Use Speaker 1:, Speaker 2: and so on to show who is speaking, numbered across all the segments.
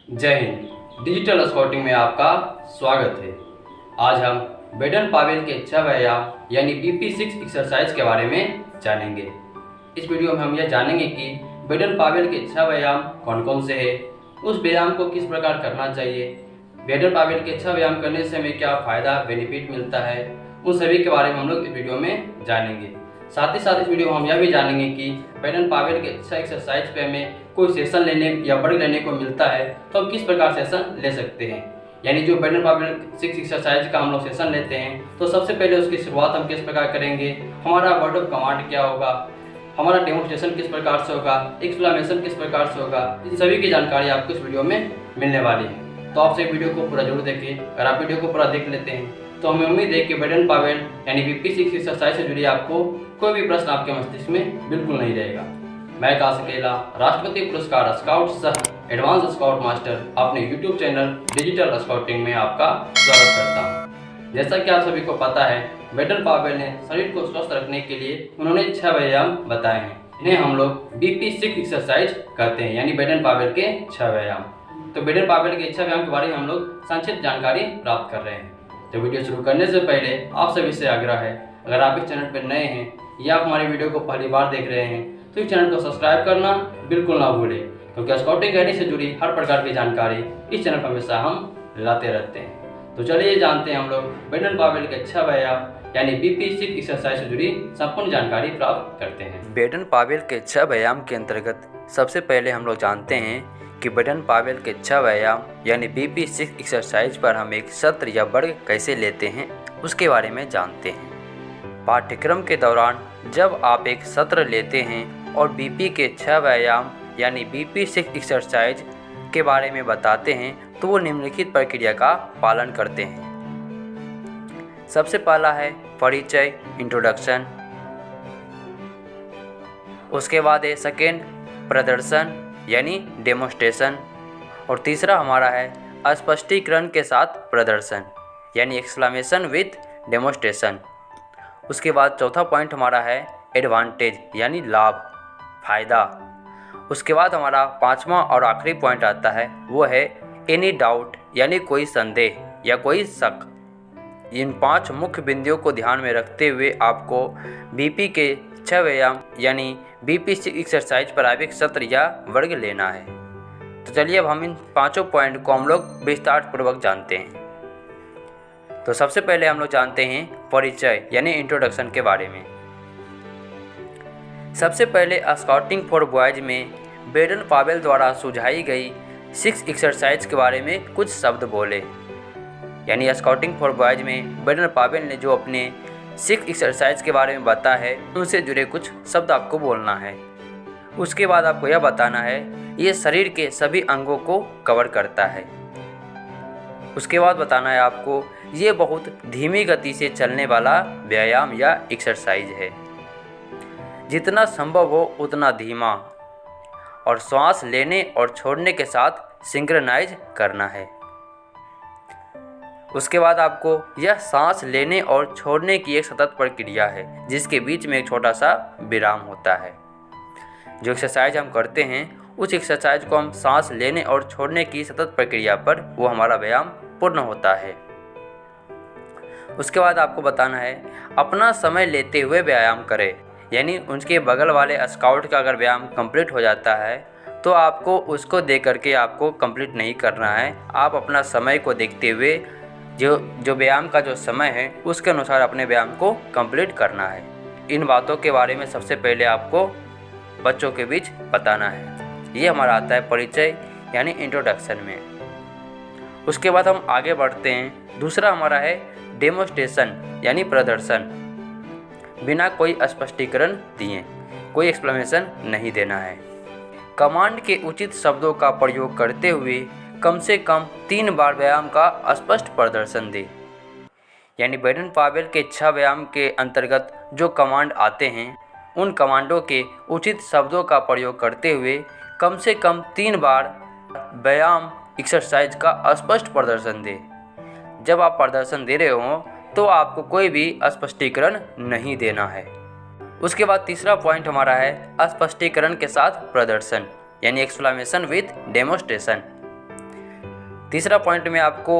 Speaker 1: जय Hind. Digital scouting में आपका स्वागत है। आज हम बेडन पावेल के 6 व्यायाम यानी BP6 एक्सरसाइज के बारे में जानेंगे। इस वीडियो में हम यह जानेंगे कि बेडन पावेल के 6 व्यायाम कौन कौन से हैं, उस व्यायाम को किस प्रकार करना चाहिए, बेडन पावेल के 6 व्यायाम करने से हमें क्या फ़ायदा बेनिफिट मिलता है, उन सभी के बारे में हम लोग इस वीडियो में जानेंगे। साथ ही साथ इस वीडियो में हम यह भी जानेंगे कि बेडन पावेल के 6 एक्सरसाइज पे हमें कोई सेशन लेने या वर्ग लेने को मिलता है तो हम किस प्रकार सेशन ले सकते हैं। यानी जो बेडन पावेल 6 एक्सरसाइज का हम लोग सेशन लेते हैं तो सबसे पहले उसकी शुरुआत हम किस प्रकार करेंगे, हमारा वर्ड ऑफ कमांड क्या होगा, हमारा डेमोन्स्ट्रेशन किस प्रकार से होगा, एक्सप्लेनेशन किस प्रकार से होगा, इन सभी की जानकारी आपको इस वीडियो में मिलने वाली है। तो आपसे वीडियो को पूरा जरूर देखिए। अगर आप वीडियो को पूरा देख लेते हैं तो हमें उम्मीद है कि बेडन पावेल यानी BP6 एक्सरसाइज से जुड़ी आपको कोई भी प्रश्न आपके मस्तिष्क में बिल्कुल नहीं रहेगा। मैं काश अकेला राष्ट्रपति पुरस्कार स्काउट सह एडवांस स्काउट मास्टर अपने YouTube चैनल डिजिटल स्काउटिंग में आपका स्वागत करता हूँ। जैसा कि आप सभी को पता है, बेडन पावेल ने शरीर को स्वस्थ रखने के लिए उन्होंने 6 व्यायाम बताए हैं। इन्हें हम लोग BP6 एक्सरसाइज कहते हैं, यानी बेडन पावेल के 6 व्यायाम। तो बेडन पावेल के 6 व्यायाम के बारे में हम लोग संक्षिप्त जानकारी प्राप्त कर रहे हैं। तो वीडियो शुरू करने से पहले आप सभी से आग्रह है, अगर आप इस चैनल पर नए हैं या आप हमारी वीडियो को पहली बार देख रहे हैं तो इस चैनल को सब्सक्राइब करना बिल्कुल ना भूलें, क्योंकि स्काउटिंग गाइड से जुड़ी हर प्रकार की जानकारी इस चैनल पर हमेशा हम लाते रहते हैं। तो चलिए जानते हैं हम लोग बेडन पावेल के 6 व्यायाम यानी BP6 एक्सरसाइज से जुड़ी संपूर्ण जानकारी प्राप्त करते हैं।
Speaker 2: बेडन पावेल के 6 व्यायाम के अंतर्गत सबसे पहले हम लोग जानते हैं कि बेडन पावेल के 6 व्यायाम यानी BP6 एक्सरसाइज पर हम एक सत्र या वर्ग कैसे लेते हैं उसके बारे में जानते हैं। पाठ्यक्रम के दौरान जब आप एक सत्र लेते हैं और BP के 6 व्यायाम यानी BP6 एक्सरसाइज के बारे में बताते हैं तो वो निम्नलिखित प्रक्रिया का पालन करते हैं। सबसे पहला है परिचय, इंट्रोडक्शन। उसके बाद है सेकेंड प्रदर्शन यानी डेमोन्स्ट्रेशन, और तीसरा हमारा है स्पष्टीकरण के साथ प्रदर्शन यानी एक्सक्लेमेशन विथ डेमोन्स्ट्रेशन। उसके बाद चौथा पॉइंट हमारा है एडवांटेज यानी लाभ, फ़ायदा। उसके बाद हमारा पांचवा और आखिरी पॉइंट आता है वो है एनी डाउट यानी कोई संदेह या कोई शक। इन 5 मुख्य बिंदुओं को ध्यान में रखते हुए आपको BP के 6 व्यायाम यानी BP6 एक्सरसाइज पर आप एक सत्र या वर्ग लेना है। तो चलिए अब हम इन 5 पॉइंट को हम लोग विस्तार पूर्वक जानते हैं। तो सबसे पहले हम लोग जानते हैं परिचय यानी इंट्रोडक्शन के बारे में। सबसे पहले स्काउटिंग फॉर बॉयज में बेडन पावेल द्वारा सुझाई गई 6 एक्सरसाइज के बारे में कुछ शब्द बोले। यानी स्काउटिंग फॉर बॉयज में बेडन पावेल ने जो अपने 6 एक्सरसाइज के बारे में बताया है उनसे जुड़े कुछ शब्द आपको बोलना है। उसके बाद आपको यह बताना है ये शरीर के सभी अंगों को कवर करता है। उसके बाद बताना है आपको ये बहुत धीमी गति से चलने वाला व्यायाम या एक्सरसाइज है, जितना संभव हो उतना धीमा, और श्वास लेने और छोड़ने के साथ सिंक्रोनाइज करना है। उसके बाद आपको यह सांस लेने और छोड़ने की एक सतत प्रक्रिया है जिसके बीच में एक छोटा सा विराम होता है। जो एक्सरसाइज हम करते हैं उस एक्सरसाइज को हम सांस लेने और छोड़ने की सतत प्रक्रिया पर वो हमारा व्यायाम पूर्ण होता है। उसके बाद आपको बताना है अपना समय लेते हुए व्यायाम करें, यानी उनके बगल वाले स्काउट का अगर व्यायाम कंप्लीट हो जाता है तो आपको उसको देख करके आपको कंप्लीट नहीं करना है। आप अपना समय को देखते हुए जो व्यायाम का जो समय है उसके अनुसार अपने व्यायाम को कंप्लीट करना है। इन बातों के बारे में सबसे पहले आपको बच्चों के बीच बताना है। ये हमारा आता है परिचय यानी इंट्रोडक्शन में। उसके बाद हम आगे बढ़ते हैं। दूसरा हमारा है डेमोन्स्ट्रेशन यानी प्रदर्शन। बिना कोई स्पष्टीकरण दिए कोई एक्सप्लेनेशन नहीं देना है। कमांड के उचित शब्दों का प्रयोग करते हुए कम से कम 3 बार व्यायाम का स्पष्ट प्रदर्शन दें। यानी बेडन पावेल के 6 व्यायाम के अंतर्गत जो कमांड आते हैं उन कमांडों के उचित शब्दों का प्रयोग करते हुए कम से कम 3 बार व्यायाम एक्सरसाइज का स्पष्ट प्रदर्शन दें। जब आप प्रदर्शन दे रहे हो तो आपको कोई भी स्पष्टीकरण नहीं देना है। उसके बाद तीसरा पॉइंट हमारा है स्पष्टीकरण के साथ प्रदर्शन यानी एक्सप्लेनेशन विथ डेमोन्स्ट्रेशन। तीसरा पॉइंट में आपको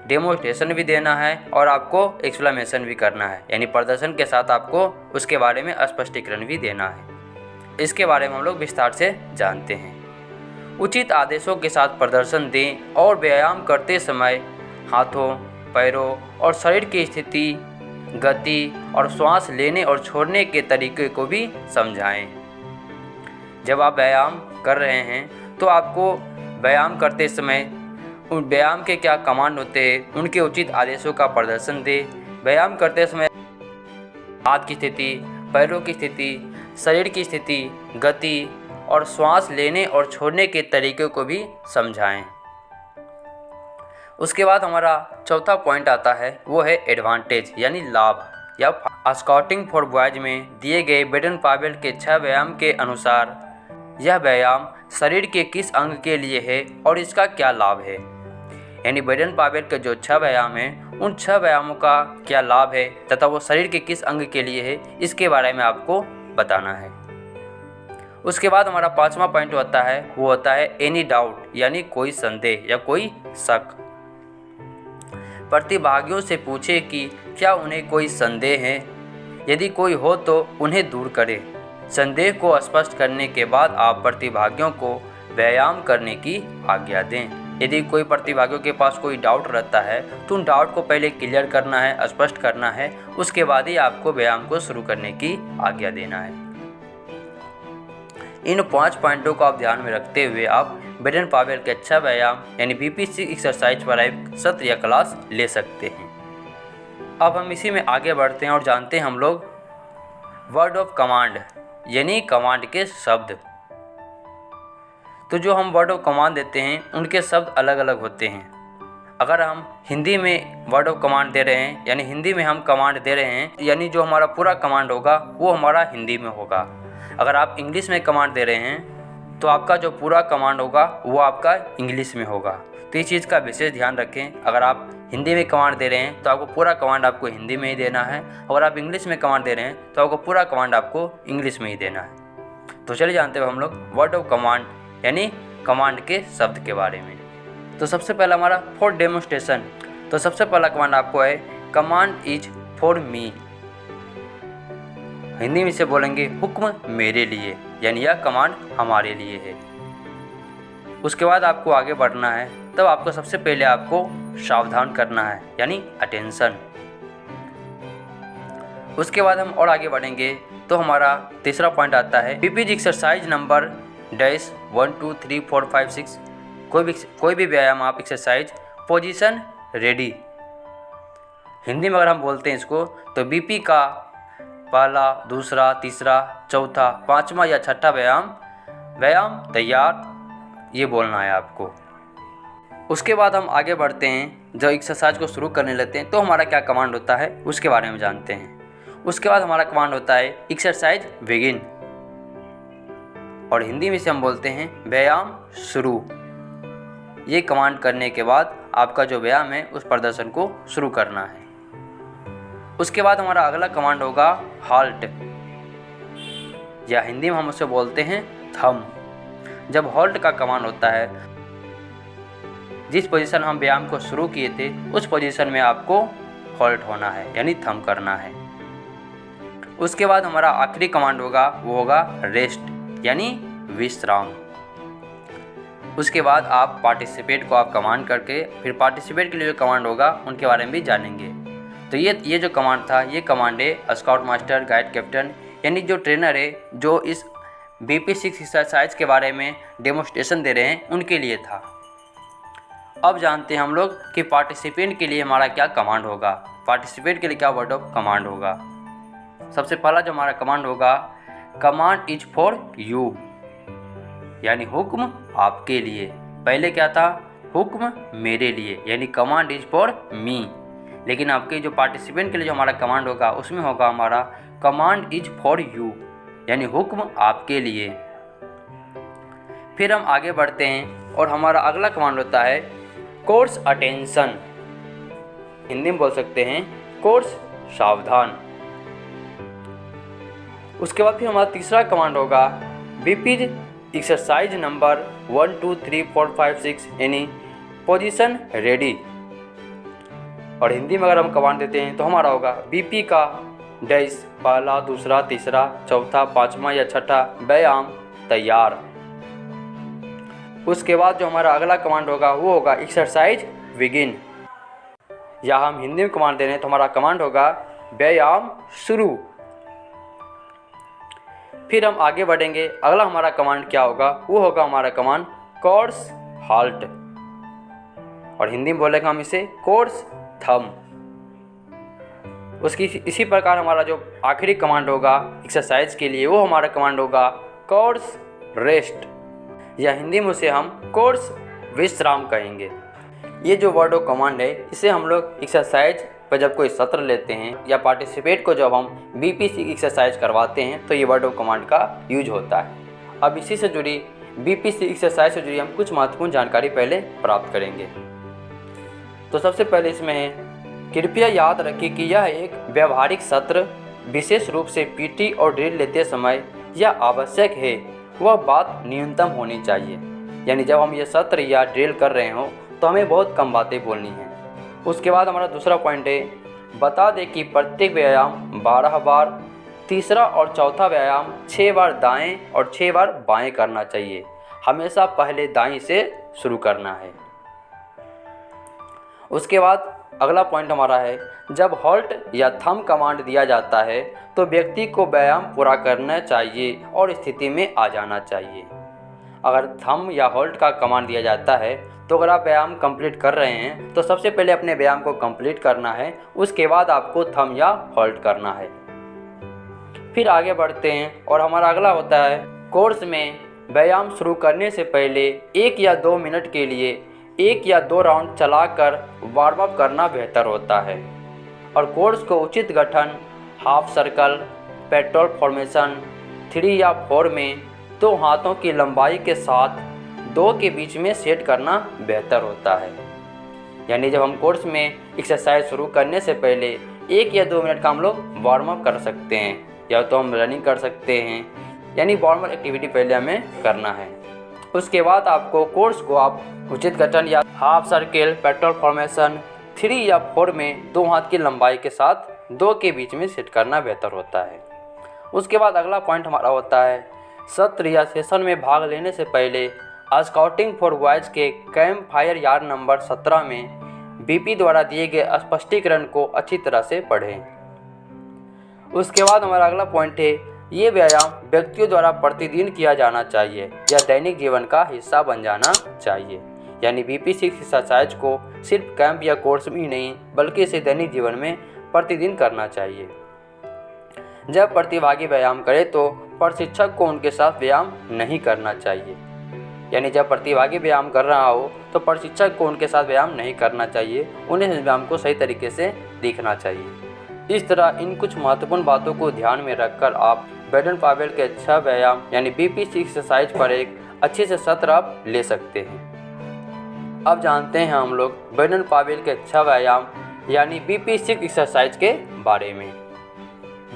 Speaker 2: डेमोस्ट्रेशन भी देना है और आपको एक्सप्लेनेशन भी करना है, यानी प्रदर्शन के साथ आपको उसके बारे में स्पष्टीकरण भी देना है। इसके बारे में हम लोग विस्तार से जानते हैं। उचित आदेशों के साथ प्रदर्शन दें और व्यायाम करते समय हाथों, पैरों और शरीर की स्थिति, गति और श्वास लेने और छोड़ने के तरीके को भी समझाएं। जब आप व्यायाम कर रहे हैं तो आपको व्यायाम करते समय उन व्यायाम के क्या कमांड होते हैं, उनके उचित आदेशों का प्रदर्शन दें। व्यायाम करते समय हाथ की स्थिति, पैरों की स्थिति, शरीर की स्थिति, गति और श्वास लेने और छोड़ने के तरीके को भी समझाएं। उसके बाद हमारा चौथा पॉइंट आता है, वो है एडवांटेज यानी लाभ या स्काउटिंग फॉर बॉयज में दिए गए बेडन पावेल के 6 व्यायाम के अनुसार यह व्यायाम शरीर के किस अंग के लिए है और इसका क्या लाभ है। यानी बेडन पावेल के जो 6 व्यायाम हैं, उन 6 व्यायामों का क्या लाभ है तथा वो शरीर के किस अंग के लिए है, इसके बारे में आपको बताना है। उसके बाद हमारा 5वां पॉइंट होता है, वो होता है एनी डाउट यानी कोई संदेह या कोई शक। प्रतिभागियों से पूछे कि क्या उन्हें कोई संदेह है, यदि कोई हो तो उन्हें दूर करें। संदेह को स्पष्ट करने के बाद आप प्रतिभागियों को व्यायाम करने की आज्ञा दें। यदि कोई प्रतिभागियों के पास कोई डाउट रहता है तो उन डाउट को पहले क्लियर करना है, स्पष्ट करना है, उसके बाद ही आपको व्यायाम को शुरू करने की आज्ञा देना है। इन 5 पॉइंटों को आप ध्यान में रखते हुए आप बेडन पावेल के 6 व्यायाम यानी BP6 एक्सरसाइज पर एक सत्र या क्लास ले सकते हैं। अब हम इसी में आगे बढ़ते हैं और जानते हैं हम लोग वर्ड ऑफ कमांड यानी कमांड के शब्द। तो जो हम वर्ड ऑफ कमांड देते हैं उनके शब्द अलग अलग होते हैं। अगर हम हिंदी में वर्ड ऑफ कमांड दे रहे हैं यानी हिंदी में हम कमांड दे रहे हैं, यानी जो हमारा पूरा कमांड होगा वो हमारा हिंदी में होगा। अगर आप इंग्लिश में कमांड दे रहे हैं तो आपका जो पूरा कमांड होगा वो आपका इंग्लिश में होगा। तो इस चीज़ का विशेष ध्यान रखें। अगर आप हिंदी में कमांड दे रहे हैं तो आपको पूरा कमांड आपको हिंदी में ही देना है। अगर आप इंग्लिश में कमांड दे रहे हैं तो आपको पूरा कमांड आपको इंग्लिश में ही देना है। तो चलिए जानते हैं हम लोग वर्ड ऑफ कमांड यानी कमांड के शब्द के बारे में। तो सबसे पहला हमारा फॉर डेमोस्ट्रेशन। तो सबसे पहला कमांड आपको है command is for me. Hindi में से बोलेंगे हुक्म मेरे लिए, यानी यह कमांड हमारे लिए है। उसके बाद आपको आगे बढ़ना है, तब आपको सबसे पहले आपको सावधान करना है यानी अटेंशन। उसके बाद हम और आगे बढ़ेंगे तो हमारा तीसरा पॉइंट आता है BP एक्सरसाइज नंबर डैश 1 2 3 4 5 6। कोई भी व्यायाम आप एक्सरसाइज पोजीशन रेडी। हिंदी में अगर हम बोलते हैं इसको तो BP का पहला, दूसरा, तीसरा, चौथा, 5वां या 6ठा व्यायाम तैयार, ये बोलना है आपको। उसके बाद हम आगे बढ़ते हैं, जब एक्सरसाइज को शुरू करने लगते हैं तो हमारा क्या कमांड होता है उसके बारे में जानते हैं। उसके बाद हमारा कमांड होता है एक्सरसाइज बिगिन, और हिंदी में से हम बोलते हैं व्यायाम शुरू। ये कमांड करने के बाद आपका जो व्यायाम है उस प्रदर्शन को शुरू करना है। उसके बाद हमारा अगला कमांड होगा हाल्ट, या हिंदी में हम उसे बोलते हैं थम। जब हॉल्ट का कमांड होता है, जिस पोजीशन हम व्यायाम को शुरू किए थे उस पोजीशन में आपको हॉल्ट होना है यानी थम करना है। उसके बाद हमारा आखिरी कमांड होगा वो होगा रेस्ट यानी विश्राम। उसके बाद आप पार्टिसिपेट को आप कमांड करके फिर पार्टिसिपेट के लिए जो कमांड होगा उनके बारे में भी जानेंगे। तो ये जो कमांड था, ये कमांड है स्काउट मास्टर गाइड कैप्टन यानी जो ट्रेनर है जो इस BP6 एक्सरसाइज के बारे में डेमोस्ट्रेशन दे रहे हैं उनके लिए था। अब जानते हैं हम लोग कि पार्टिसिपेंट के लिए हमारा क्या कमांड होगा, पार्टिसिपेंट के लिए क्या वर्ड ऑफ कमांड होगा। सबसे पहला जो हमारा कमांड होगा कमांड इज फॉर यू, यानी हुक्म आपके लिए। पहले क्या था, हुक्म मेरे लिए, यानी कमांड इज फॉर मी। लेकिन आपके जो पार्टिसिपेंट के लिए जो हमारा कमांड होगा उसमें होगा हमारा कमांड इज फॉर यू, यानी हुक्म आपके लिए। फिर हम आगे बढ़ते हैं और हमारा अगला कमांड होता है कोर्स अटेंशन। हिंदी में बोल सकते हैं कोर्स सावधान। उसके बाद फिर हमारा तीसरा कमांड होगा BP एक्सरसाइज नंबर 1 2 3 4 5 6 यानी पोजीशन रेडी। और हिंदी में अगर हम कमांड देते हैं तो हमारा होगा बीपी का डैश पहला, दूसरा, तीसरा, चौथा, पाँचवा या छठा व्यायाम तैयार। उसके बाद जो हमारा अगला कमांड होगा वो होगा एक्सरसाइज बिगिन। या हम हिंदी में कमांड दे रहे हैं तो हमारा कमांड होगा व्यायाम शुरू। फिर हम आगे बढ़ेंगे, अगला हमारा कमांड क्या होगा वो होगा हमारा कमांड कोर्स हाल्ट, और हिंदी में बोलेंगे हम इसे कोर्स थम। उसकी इसी प्रकार हमारा जो आखिरी कमांड होगा एक्सरसाइज के लिए वो हमारा कमांड होगा कोर्स रेस्ट, या हिंदी में उसे हम कोर्स विश्राम कहेंगे। ये जो वर्ड और कमांड है इसे हम लोग एक्सरसाइज पर जब कोई सत्र लेते हैं या पार्टिसिपेट को जब हम बीपीसी एक्सरसाइज करवाते हैं तो ये वर्ड और कमांड का यूज होता है। अब इसी से जुड़ी बीपीसी एक्सरसाइज से जुड़ी हम कुछ महत्वपूर्ण जानकारी पहले प्राप्त करेंगे। तो सबसे पहले इसमें है, कृपया याद रखें कि यह एक व्यवहारिक सत्र विशेष रूप से पीटी और ड्रिल लेते समय यह आवश्यक है वह बात न्यूनतम होनी चाहिए। यानी जब हम ये सत्र या ड्रिल कर रहे हों तो हमें बहुत कम बातें बोलनी हैं। उसके बाद हमारा दूसरा पॉइंट है, बता दें कि प्रत्येक व्यायाम 12 बार, तीसरा और चौथा व्यायाम 6 बार दाएं और 6 बार बाएं करना चाहिए। हमेशा पहले दाएं से शुरू करना है। उसके बाद अगला पॉइंट हमारा है, जब हॉल्ट या थंब कमांड दिया जाता है तो व्यक्ति को व्यायाम पूरा करना चाहिए और स्थिति में आ जाना चाहिए। अगर थंब या हॉल्ट का कमांड दिया जाता है तो अगर आप व्यायाम कंप्लीट कर रहे हैं तो सबसे पहले अपने व्यायाम को कंप्लीट करना है, उसके बाद आपको थंब या हॉल्ट करना है। फिर आगे बढ़ते हैं और हमारा अगला होता है, कोर्स में व्यायाम शुरू करने से पहले 1 या 2 मिनट के लिए 1 या 2 राउंड चलाकर वार्म अप करना बेहतर होता है। और कोर्स को उचित गठन, हाफ सर्कल, पेट्रोल फॉर्मेशन 3 या 4 में 2 हाथों की लंबाई के साथ 2 के बीच में सेट करना बेहतर होता है। यानी जब हम कोर्स में एक्सरसाइज शुरू करने से पहले 1 या 2 मिनट का हम लोग वार्म अप कर सकते हैं, या तो हम रनिंग कर सकते हैं, यानी वार्म अप एक्टिविटी पहले हमें करना है। उसके बाद आपको कोर्स को आप उचित गठन या हाफ सर्किल, पेट्रोल फॉर्मेशन 3 या 4 में 2 हाथ की लंबाई के साथ 2 के बीच में सेट करना बेहतर होता है। उसके बाद अगला पॉइंट हमारा होता है, सत्र या सेशन में भाग लेने से पहले स्काउटिंग फॉर बॉयज के कैंप फायर यार्ड नंबर 17 में बीपी द्वारा दिए गए स्पष्टीकरण को अच्छी तरह से पढ़ें। उसके बाद हमारा अगला पॉइंट है, ये व्यायाम व्यक्तियों द्वारा प्रतिदिन किया जाना चाहिए या दैनिक जीवन का हिस्सा बन जाना चाहिए। यानी बीपीसी एक्सरसाइज को सिर्फ कैंप या कोर्स में ही नहीं बल्कि इसे दैनिक जीवन में प्रतिदिन करना चाहिए। जब प्रतिभागी व्यायाम करे तो प्रशिक्षक को उनके साथ व्यायाम नहीं करना चाहिए। यानी जब प्रतिभागी व्यायाम कर रहा हो तो प्रशिक्षक को उनके साथ व्यायाम नहीं करना चाहिए, उन्हें इस व्यायाम को सही तरीके से देखना चाहिए। इस तरह इन कुछ महत्वपूर्ण बातों को ध्यान में रखकर आप बेडन पावेल के अच्छा व्यायाम यानी बीपीसी एक्सरसाइज पर एक अच्छे से सत्र आप ले सकते हैं। अब जानते हैं हम लोग बेडन पावेल के अच्छा व्यायाम यानी बीपीसी एक्सरसाइज के बारे में।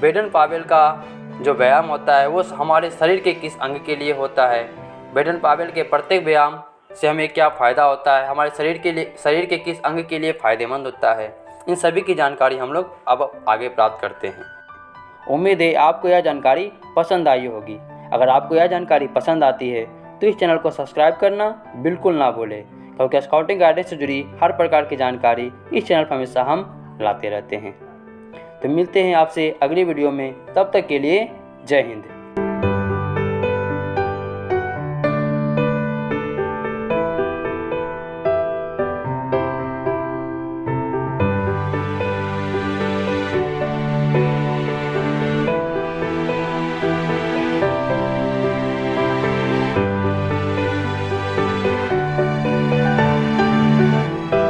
Speaker 2: बेडन पावेल का जो व्यायाम होता है वो हमारे शरीर के किस अंग के लिए होता है, बेडन पावेल के प्रत्येक व्यायाम से हमें क्या फ़ायदा होता है, हमारे शरीर के किस अंग के लिए फ़ायदेमंद होता है, इन सभी की जानकारी हम लोग अब आगे प्राप्त करते हैं। उम्मीद है आपको यह जानकारी पसंद आई होगी। अगर आपको यह जानकारी पसंद आती है तो इस चैनल को सब्सक्राइब करना बिल्कुल ना भूलें, क्योंकि स्काउटिंग गाइडेंस से जुड़ी हर प्रकार की जानकारी इस चैनल पर हमेशा हम लाते रहते हैं। तो मिलते हैं आपसे अगली वीडियो में, तब तक के लिए जय हिंद।